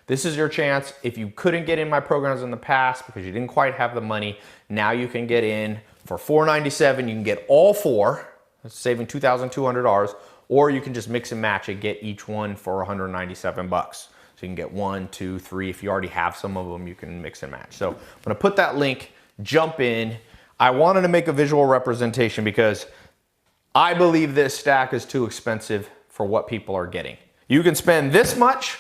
This is your chance. If you couldn't get in my programs in the past because you didn't quite have the money, now you can get in for $497. You can get all four, saving $2,200, or you can just mix and match and get each one for $197. So you can get 1, 2, 3. If you already have some of them, you can mix and match. So I'm gonna put that link, jump in. I wanted to make a visual representation because I believe this stack is too expensive for what people are getting. You can spend this much,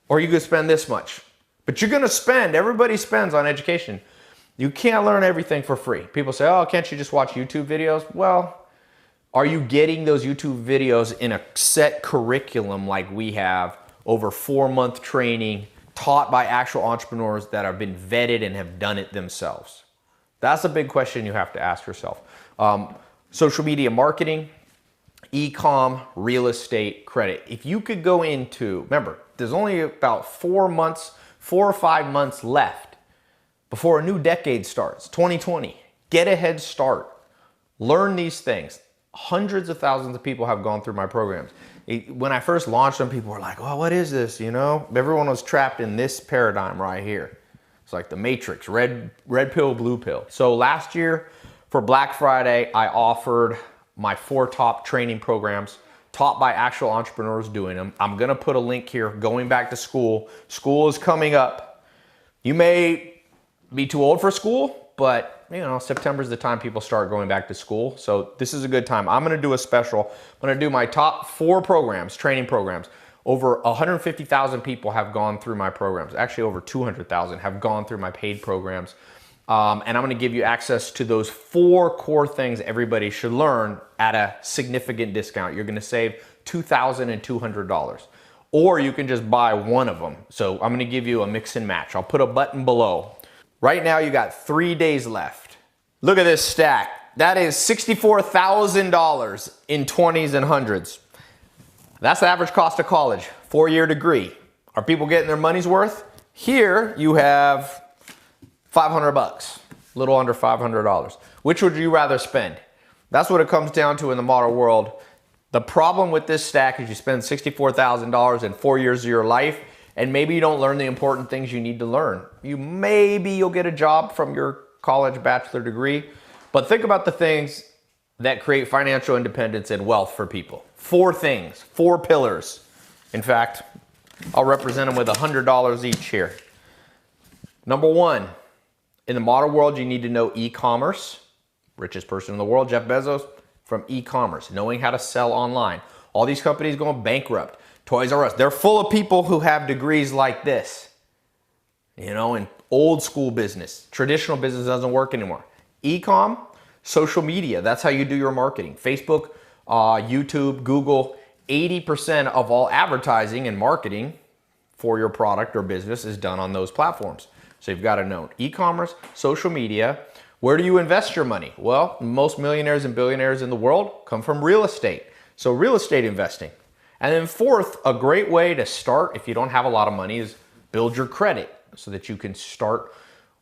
or you can spend this much. But you're gonna spend, everybody spends on education. You can't learn everything for free. People say, oh, can't you just watch YouTube videos? Well, are you getting those YouTube videos in a set curriculum like we have, over 4-month training, taught by actual entrepreneurs that have been vetted and have done it themselves? That's a big question you have to ask yourself. Social media marketing, e-com, real estate, credit. If you could go into, remember, there's only about 4 or 5 months left before a new decade starts, 2020. Get a head start. Learn these things. Hundreds of thousands of people have gone through my programs. When I first launched them, people were like, oh, what is this? You know, everyone was trapped in this paradigm right here. It's like the Matrix, red pill, blue pill. So last year for Black Friday, I offered my 4 top training programs taught by actual entrepreneurs doing them. I'm gonna put a link here, going back to school. School is coming up. You may be too old for school, but you know, September is the time people start going back to school. So this is a good time. I'm gonna do a special. I'm gonna do my top 4 programs, training programs. Over 150,000 people have gone through my programs. Actually, over 200,000 have gone through my paid programs. And I'm gonna give you access to those 4 core things everybody should learn at a significant discount. You're gonna save $2,200. Or you can just buy one of them. So I'm gonna give you a mix and match. I'll put a button below. Right now, you got 3 days left. Look at this stack. That is $64,000 in 20s and 100s. That's the average cost of college, 4-year degree. Are people getting their money's worth? Here you have $500, a little under $500. Which would you rather spend? That's what it comes down to in the modern world. The problem with this stack is you spend $64,000 in 4 years of your life, and maybe you don't learn the important things you need to learn. You'll get a job from your college bachelor degree, but think about the things that create financial independence and wealth for people. 4 things, 4 pillars. In fact, I'll represent them with $100 each here. Number 1, in the modern world, you need to know e-commerce. Richest person in the world, Jeff Bezos, from e-commerce, knowing how to sell online. All these companies going bankrupt. Toys R Us, they're full of people who have degrees like this. You know, in old school business. Traditional business doesn't work anymore. E-com, social media, that's how you do your marketing. Facebook, YouTube, Google, 80% of all advertising and marketing for your product or business is done on those platforms. So you've got to know e-commerce, social media. Where do you invest your money? Well, most millionaires and billionaires in the world come from real estate. So real estate investing. And then 4th, a great way to start if you don't have a lot of money is build your credit so that you can start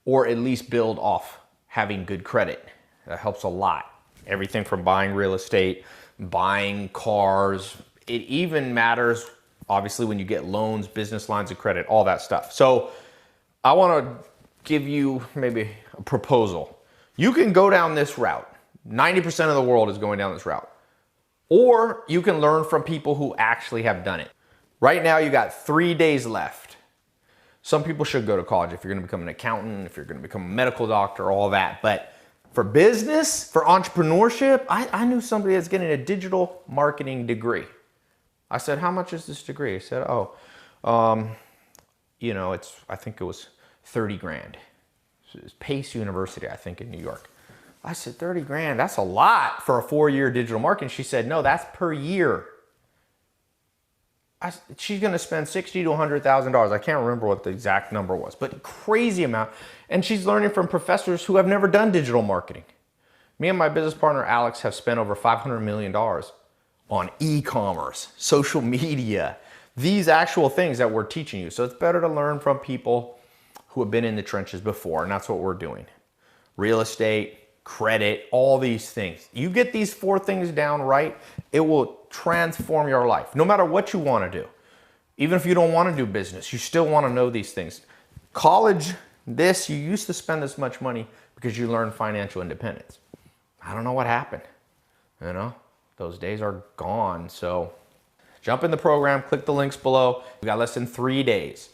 or at least build off having good credit. That helps a lot. Everything from buying real estate, buying cars. It even matters, obviously, when you get loans, business lines of credit, all that stuff. So I want to give you maybe a proposal. You can go down this route. 90% of the world is going down this route. Or you can learn from people who actually have done it. Right now, you got 3 days left. Some people should go to college if you're going to become an accountant, if you're going to become a medical doctor, all that. But for business, for entrepreneurship, I knew somebody that's getting a digital marketing degree. I said, how much is this degree? He said, you know, I think it was 30 grand. It's Pace University, I think, in New York. I said, 30 grand, that's a lot for a 4-year digital marketing. She said, no, that's per year. She's gonna spend $60,000 to $100,000. I can't remember what the exact number was, but crazy amount. And she's learning from professors who have never done digital marketing. Me and my business partner, Alex, have spent over $500 million on e-commerce, social media, these actual things that we're teaching you. So it's better to learn from people who have been in the trenches before, and that's what we're doing. Real estate, credit, all these things. You get these 4 things down right, it will transform your life, no matter what you want to do. Even if you don't want to do business, you still want to know these things. College, you used to spend this much money because you learned financial independence. I don't know what happened. You know, those days are gone. So jump in the program, click the links below. We got less than 3 days.